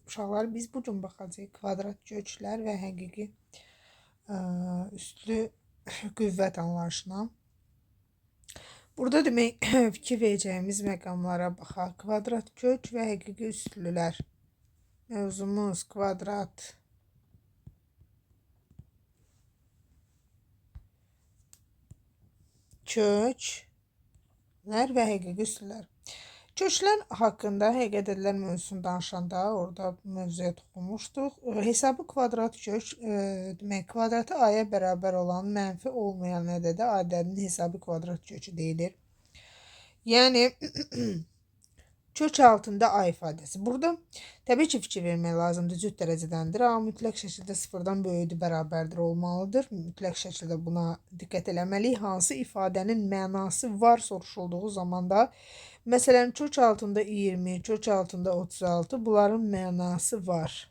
Uşaqlar, biz bu gün baxacağıq kvadrat köklər və həqiqi üslü qüvvət anlayışına. Burada demək fikir verəcəyimiz məqamlara baxaq. Kvadrat kök və həqiqi üslülər. Mövzumuz kvadrat köklər və həqiqi üslülər. Köklər haqqında həqiqətlər mövzusunu danışanda orada mövzuya toxunmuşduq. Hesabı kvadrat kök demək kvadratı aya bərabər olan mənfi olmayan ədədə adədin hesabı kvadrat kökü deyilir. Yəni kök altında a ifadəsi. Burada təbii ki fikir vermək lazımdır. Cüt dərəcədəndir. A mütləq şəkildə sıfırdan böyükdür, bərabərdir olmalıdır. Mütləq şəkildə buna diqqət eləməliyik. Hansı ifadənin mənası var soruşulduğu zamanda, məsələn, kök altında 20, kök altında 36, bunların mənası var.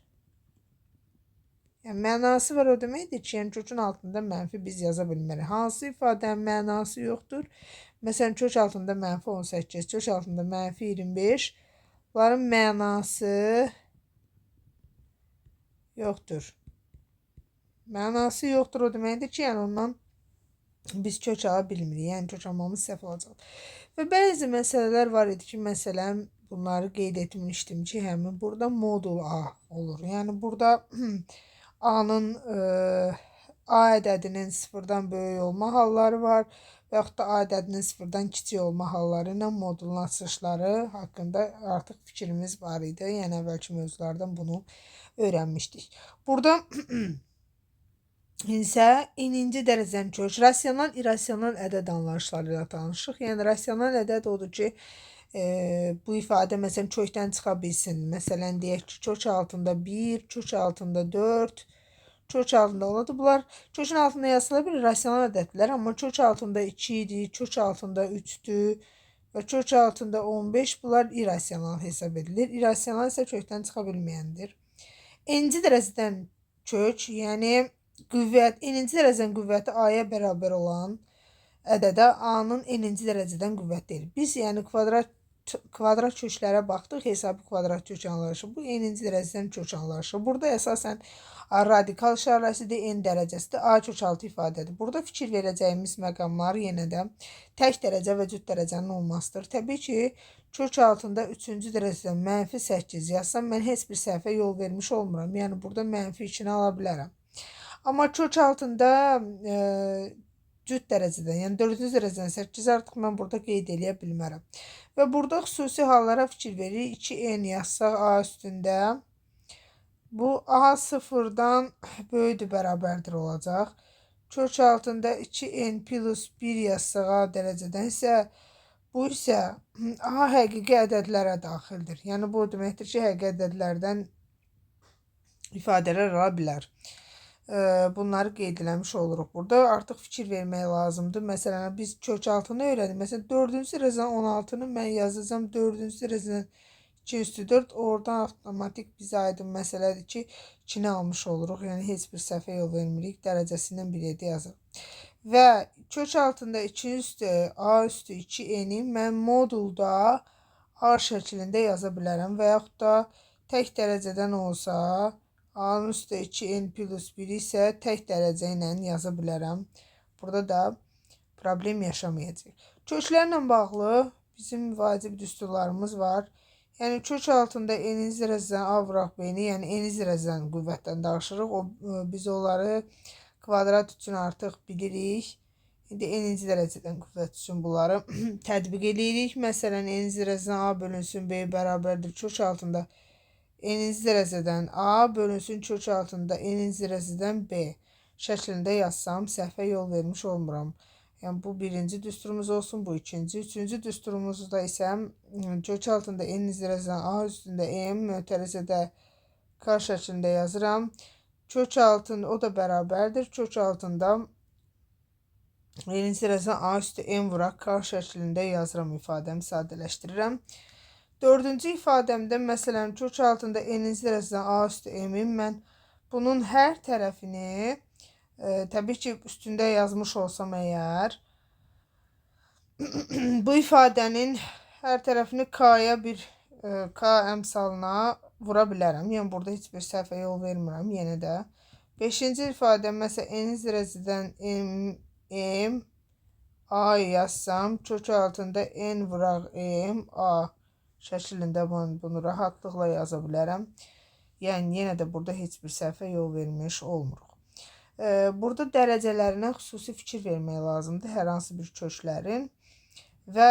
Yəni, mənası var o deməkdir ki, yəni kökün altında mənfi biz yaza bilmərik. Hansı ifadənin mənası yoxdur? Məsələn, kök altında mənfi 18, kök altında mənfi 25, bunların mənası yoxdur. Mənası yoxdur o deməkdir ki, yəni ondan biz kök ala bilmirik. Yəni kök almamız səhv olacaq. Və bəzi məsələlər var idi ki, məsələn, bunları qeyd etmişdim ki, həmin burada modul A olur. Yəni burada A-nın A ədədinin sıfırdan böyük olma halları var və yaxud da A ədədinin sıfırdan kiçik olma halları ilə modulun açılışları haqqında artıq fikrimiz var idi. Yəni əvvəlki mövzulardan bunu öyrənmişdik. Burada isə n-ci dərəcənin kök, rasional, irrasional ədəd anlayışları ilə tanışıq. Yəni rasional ədəd odur ki, bu ifadə məsələn kökdən çıxa bilsin. Məsələn, deyək ki, kök altında 1, kök altında 4, kök altında oladır. Bunlar kökün altında yazıla bilir rasional ədədlər, amma kök altında 2 idi, kök altında 3-dür və kök altında 15, bunlar irrasional hesab edilir. İrrasional isə kökdən çıxa bilməyəndir. N-ci dərəcədən kök, yəni qüvvət, n-ci dərəcədən qüvvəti a-ya bərabər olan ədədə a-nın n-ci dərəcədən qüvvət deyil. Biz yəni kvadrat köklərə baxdıq, hesabı kvadrat kök anlayışı. Bu n-ci dərəcədən kök anlayışı. Burada əsasən radikal işarəsidir, n dərəcəsidir, a kök altı ifadədir. Burada fikir verəcəyimiz məqamlar yenə də tək dərəcə və cüt dərəcənin olmasıdır. Təbii ki, kök altında 3-cü dərəcədən mənfi 8 yazsam, mən heç bir səhvə yol vermiş olmuram. Yəni burada mənfi 2-ni ala bilərəm. Amma kök altında cüt dərəcədən, yəni 4-cü dərəcədən 8 artıq mən burada qeyd eləyə bilmərəm. Və burada xüsusi hallara fikir veririk. 2n yazsaq a üstündə, bu a sıfırdan böyükdür, bərabərdir olacaq. Kök altında 2n plus 1 yazsaq a dərəcədən isə, bu isə a həqiqi ədədlərə daxildir. Yəni bu deməkdir ki, həqiqi ədədlərdən ifadələr ala bilər. Bunları qeyd eləmiş oluruq. Burada artıq fikir vermək lazımdır. Məsələn, biz kök altını öyrəndik. Məsələn, 4-cü dərəcədən 16-nı mən yazacağam 4-cü dərəcədən 2 üstü 4. Oradan avtomatik bizə aydın məsələdir ki, 2-ni almış oluruq. Yəni, heç bir səhvə yol vermirik. Dərəcəsindən 1-7 yazırıq. Və kök altında 2 üstü a üstü 2n-i mən modulda a şəklində yaza bilərəm. Və yaxud da tək dərəcədən olsa, a-nın üstü 2n plus 1 isə tək dərəcə ilə yaza bilərəm. Burada da problem yaşamayacaq. Köklərlə bağlı bizim vacib düsturlarımız var. Yəni kök altında n-ci dərəcədən a vuraq b-ni, yəni n-ci dərəcədən qüvvətdən danışırıq. Biz onları kvadrat üçün artıq bilirik. İndi n-ci dərəcədən qüvvət üçün bunları tətbiq edirik. Məsələn, n-ci dərəcədən a bölünsün b bərabərdir. Kök altında n-ci dərəcədən a bölünsün kök altında n-ci dərəcədən b şəklində yazsam səhvə yol vermiş olmuram. Yəni bu birinci düsturumuz olsun, bu ikinci. Üçüncü düsturumuzda isə kök altında n-ci dərəcədən a üstündə m mötərizədə k şəklində yazıram. Kök altında o da bərabərdir. Kök altında n-ci dərəcədən a üstü m vuraq k şəklində yazıram ifadəmi, sadələşdirirəm. 4-cü ifadəmdə məsələn kök altında n-ci dərəcədən a üstü m-in mən bunun hər tərəfini təbii ki üstündə yazmış olsam əgər bu ifadənin hər tərəfini k-ya bir k əmsalına vura bilərəm. Yəni burada heç bir səhvə yol vermirəm yenə də. 5-ci ifadə məsələn n zirəsidən m a yazsam, kök altında n vuraq m a şəklində bunu rahatlıqla yaza bilərəm. Yəni yenə də burada heç bir səhvə yol vermiş olmuruq. Burada dərəcələrinə xüsusi fikir vermək lazımdır hər hansı bir köklərin və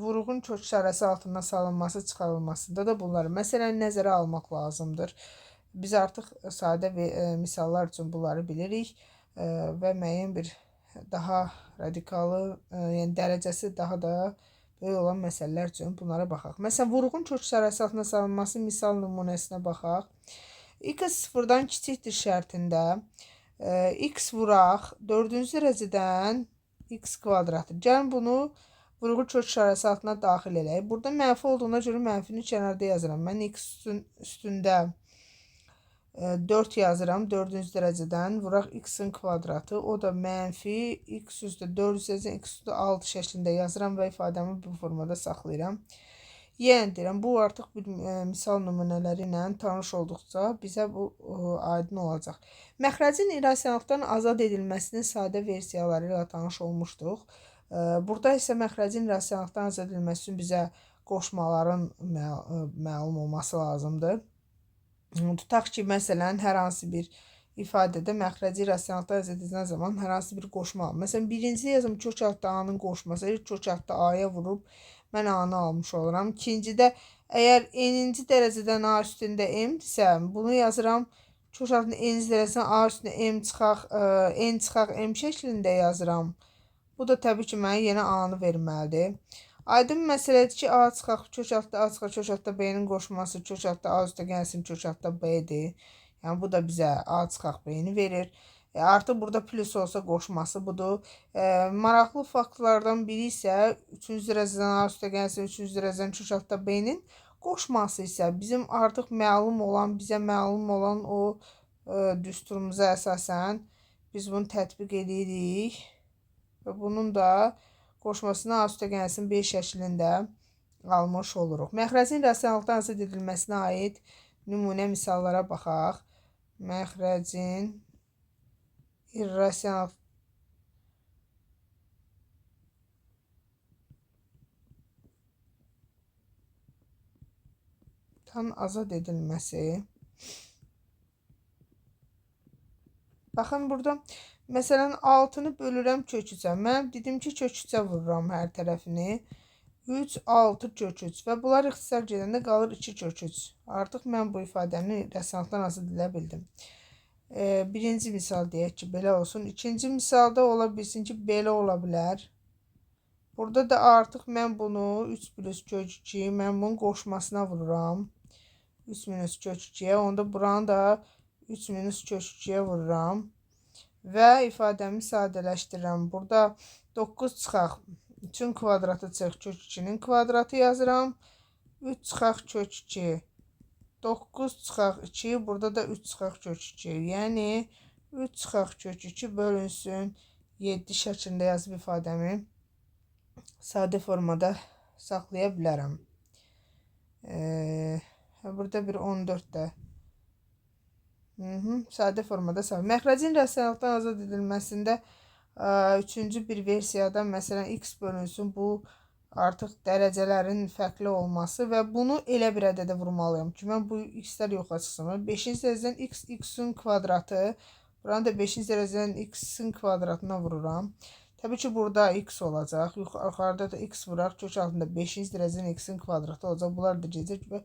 vuruğun kök işarəsi altından salınması, çıxarılmasında da bunları məsələn nəzərə almaq lazımdır. Biz artıq sadə misallar üçün bunları bilirik və müəyyən bir daha radikalı, yəni dərəcəsi daha da böyük olan məsələlər üçün bunlara baxaq. Məsələn, vuruğun kök işarəsi altına salınması misal nümunəsinə baxaq. X sıfırdan kiçikdir şərtində x vuraq 4-cü dərəcədən x kvadratdır. Gəlin bunu vuruğu kök işarəsi altına daxil eləyək. Burada mənfi olduğuna görə mənfini kənarda yazıram. Mən x üstündə 4 yazıram 4-cü dərəcədən. Vuraq x-in kvadratı. O da mənfi x üstə 4 üzrə x üstə 6 şəklində yazıram və ifadəmi bu formada saxlayıram. Yəni deyirəm, bu artıq bir misal nümunələri ilə tanış olduqca bizə bu aydın olacaq. Məxrəcin irrasionallıqdan azad edilməsinin sadə versiyaları ilə tanış olmuşduq. Burada isə məxrəcin irrasionallıqdan azad edilməsi üçün bizə qoşmaların məlum olması lazımdır. Tutaq ki, məsələn, hər hansı bir ifadədə məxrəci irrasionallıqdan azad edilən zaman hər hansı bir qoşma. Məsələn, birinci yazım kök altda A-nın qoşması, kök altda A-ya vurub mən A-nı almış oluram. İkincidə, əgər n-ci dərəcədən A üstündə m-dirsə, bunu yazıram. Kök altında n-ci dərəcədən A üstündə m çıxaq, n çıxaq m şəklində yazıram. Bu da təbii ki, mənə yenə A-nı verməlidir. Aydın məsələdir ki, A çıxaq, kök altda A çıxaq, kök altda B-nin qoşması, kök altda A üstə gəlsin, kök altda B-dir. Yəni, bu da bizə A çıxaq B-ni verir. Artıq burada plus olsa qoşması budur. Maraqlı faktlardan biri isə 3-cü dərəcədən A üstə gəlsin, 3-cü dərəcədən kök altda B-nin qoşması isə bizim artıq bizə məlum olan o düsturumuza əsasən biz bunu tətbiq edirik və bunun da qoşmasını A üstə gəlsin B şəklində almış oluruq. Məxrəcin irrasionallıqdan azad edilməsinə aid nümunə misallara baxaq. Məxrəcin irrasionallıqdan azad edilməsi. Baxın, burada məsələn 6-nı bölürəm kök 3-ə. Mən dedim ki, kök 3-ə vururam hər tərəfini. 3, 6 kök 3 və bunlar ixtisar gedəndə qalır 2 kök 3. Artıq mən bu ifadəni irrasionallıqdan azad edə bildim. Birinci misal deyək ki, belə olsun. İkinci misalda ola bilsin ki, belə ola bilər. Burada da artıq mən bunu 3 plus kök 2, mən bunun qoşmasına vururam. 3 minus kök 2-yə, onda buranı da 3 minus kök 2-yə vururam. Və ifadəmi sadələşdirirəm. Burada 9 çıxaq, 3-ün kvadratı çıx, kök 2-nin kvadratı yazıram. 3 çıxaq kök 2. 9 çıxaq 2, burada da 3 çıxaq kök 2. Yəni, 3 çıxaq kök 2 bölünsün 7 şəklində yazıb ifadəmi sadə formada saxlaya bilərəm. Burada bir 14 də sadə formada saxlayır. Məxrəcin irrasionallıqdan azad edilməsində üçüncü bir versiyada məsələn x bölünsün, bu artıq dərəcələrin fərqli olması və bunu elə bir ədədə vurmalıyam ki, mən bu x-lər yoxa çıxsın. 5-ci dərəcədən x-in kvadratı, buranı da 5-ci dərəcədən x-in kvadratına vururam. Təbii ki, burada x olacaq. Yuxarıda da x vuraq, kök altında 5-ci dərəcədən x-in kvadratı olacaq. Bunlar da gedəcək və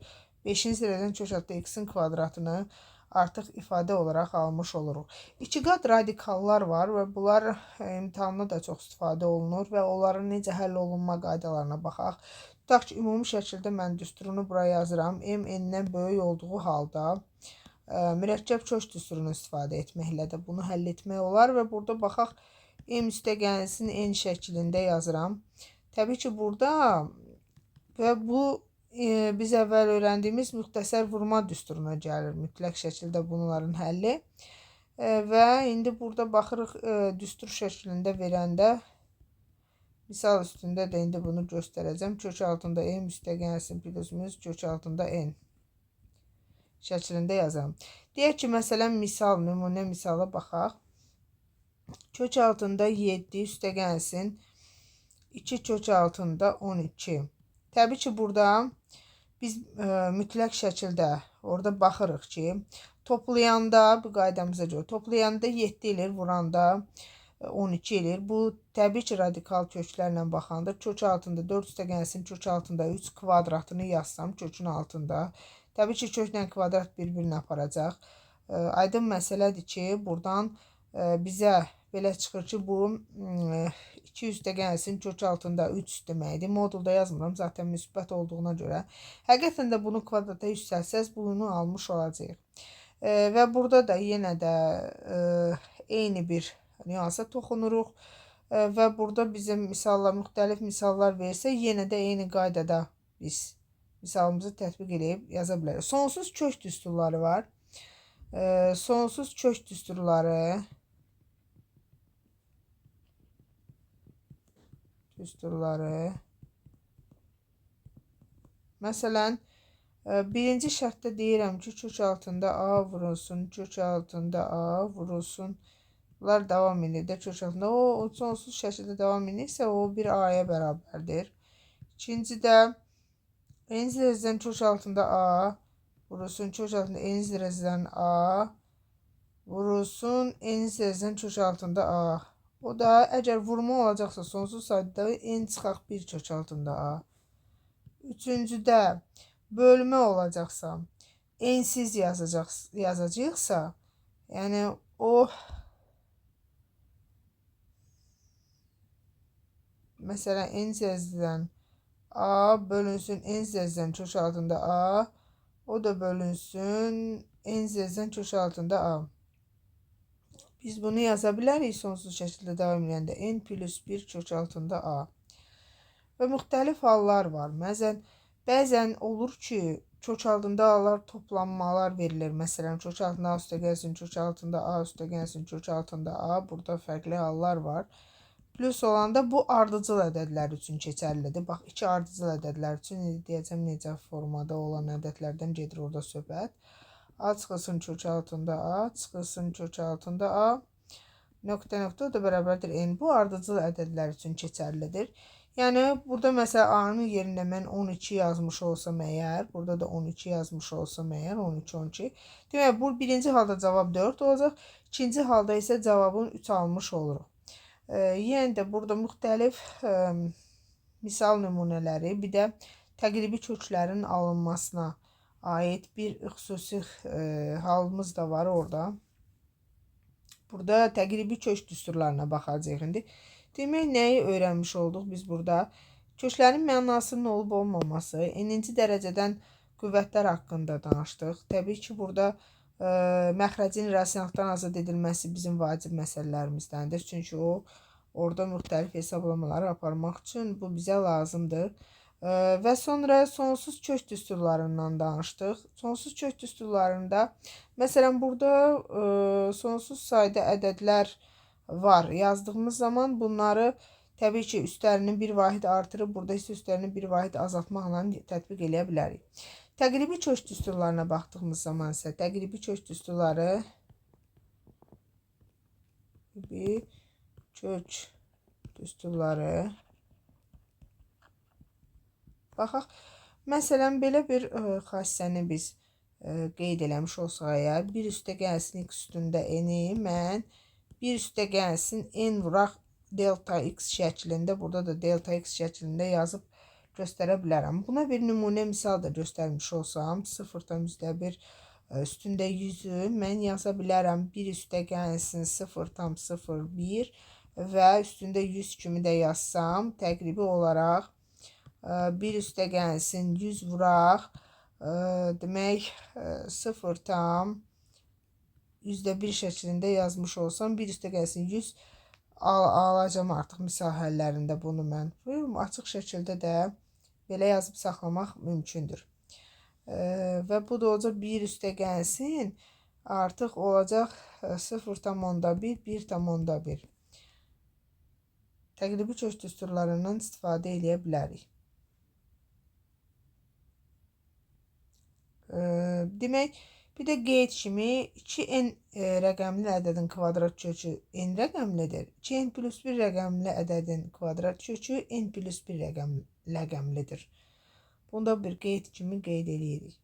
5-ci dərəcədən kök altında x-in kvadratını artıq ifadə olaraq almış oluruq. 2 qat radikallar var və bunlar imtahanda da çox istifadə olunur və onların necə həll olunma qaydalarına baxaq. Tutaq ki, ümumi şəkildə mən düsturunu buraya yazıram. M n-dən böyük olduğu halda mürəkkəb kök düsturunu istifadə etməklə də bunu həll etmək olar və burada baxaq, m üstə gəlsin n şəklində yazıram. Təbii ki, burada və bu biz əvvəl öyrəndiyimiz müxtəsər vurma düsturuna gəlir mütləq şəkildə bunların həlli. Və indi burada baxırıq düstur şəklində verəndə misal üstündə də indi bunu göstərəcəm. Kök altında m üstə gəlsin plus minus kök altında n. şəklində yazıram. Deyək ki, məsələn, nümunə misala baxaq. Kök altında 7 üstə gəlsin 2 kök altında 12. Təbii ki, burada biz mütləq şəkildə orada baxırıq ki, toplayanda bu qaydamıza görə toplayanda 7 eləyir, vuranda 12 eləyir. Bu təbii ki, radikal köklərlə baxanda kök altında 4 üstə gəlsin kök altında 3 kvadratını yazsam kökün altında. Təbii ki, köklə kvadrat bir-birini aparacaq. Aydın məsələdir ki, buradan bizə belə çıxır ki, bu 2 üstə gəlsin kök altında 3 deməkdir. Modulda yazmıram, zaten müsbət olduğuna görə. Həqiqətən də bunu kvadrata yüksəlsəz bunu almış olacağıq. Və burada da yenə də eyni bir nüansa toxunuruq. Və burada bizim müxtəlif misallar versə, yenə də eyni qaydada biz misalımızı tətbiq edib yaza bilərik. Sonsuz kök düsturları var. Sonsuz kök düsturları məsələn, birinci şərtdə deyirəm ki, kök altında A vurulsun, kök altında A vurulsun. Bunlar davam edir də kök altında. O sonsuz şəkildə davam edirsə, o bir A-ya bərabərdir. İkincidə n zirəzidən kök altında A vurulsun, kök altında n zirəzidən A vurulsun, n zirəzidən kök altında A. O da əgər vurma olacaqsa sonsuz sayda n çıxaq 1 kök altında A. Üçüncüdə bölmə olacaqsa n-siz yazacaqsa, yəni o məsələn n zirəzidən A bölünsün n zirəzidən kök altında A, o da bölünsün n zirəzidən kök altında A. Biz bunu yaza bilərik sonsuz şəkildə davam edəndə n plus 1 kök altında A. Və müxtəlif hallar var. Bəzən olur ki, kök altında A'lar toplanmalar verilir. Məsələn, kök altında A üstə gəlsin, kök altında A üstə gəlsin, kök altında A. Burada fərqli hallar var. Plus olanda bu ardıcıl ədədlər üçün keçərlidir. Bax, 2 ardıcıl ədədlər üçün deyəcəm necə formada olan ədədlərdən gedir orada söhbət. A çıxılsın kök altında A, çıxılsın kök altında A, nöqtə o da bərabərdir n. Bu ardıcıl ədədlər üçün keçərlidir. Yəni, burada məsələn A-nın yerində mən 12 yazmış olsam əgər, burada da 12 yazmış olsam əgər, 12, 12. Demək, bu birinci halda cavab 4 olacaq, ikinci halda isə cavabın 3 almış oluruq. Yəni də burada müxtəlif misal nümunələri, bir də təqribi köklərin alınmasına ait bir xüsusi halımız da var orada. Burada təqribi kök düsturlarına baxacağıq indi. Demək, nəyi öyrənmiş olduq biz burada? Köklərin mənasının olub olmaması, n-ci dərəcədən qüvvətlər haqqında danışdıq. Təbii ki, burada məxrəcin rasionallıqdan azad edilməsi bizim vacib məsələlərimizdəndir. Çünki o, orada müxtəlif hesablamaları aparmaq üçün bu bizə lazımdır. Və sonra sonsuz kök düsturlarından danışdıq. Sonsuz kök düsturlarında, məsələn, burada sonsuz sayda ədədlər var. Yazdığımız zaman bunları təbii ki, üstlərini bir vahid artırıb, burada isə üstlərini bir vahid azaltmaqla tətbiq eləyə bilərik. Təqribi kök düsturlarına baxdığımız zaman isə təqribi kök düsturları baxaq. Məsələn, belə bir xassəni biz qeyd eləmiş olsaq əgər, 1 üstə gəlsin x üstündə n-i mən 1 üstə gəlsin n vuraq delta x şəklində, burada da delta x şəklində yazıb göstərə bilərəm. Buna bir nümunə misal da göstərmiş olsam, 0,1 üstündə 100-ü mən yaza bilərəm. 1 üstə gəlsin 0,01 və üstündə 100 kimi də yazsam, təqribi olaraq 1 üstə gəlsin 100 vuraq, demək 0,1 şəklində yazmış olsam, 1 üstə gəlsin 100 alacağım artıq misal həllərində bunu mən. Açıq şəkildə də belə yazıb saxlamaq mümkündür. Və bu da olacaq 1 üstə gəlsin, artıq olacaq 0,1, 1,1. Təqribi kök düsturlarından istifadə edə bilərik. Demək, Bir də qeyd kimi 2n rəqəmli ədədin kvadrat kökü n rəqəmlidir. 2n plus 1 rəqəmli ədədin kvadrat kökü n plus 1 rəqəmlidir. Bunu da bir qeyd kimi qeyd edirik.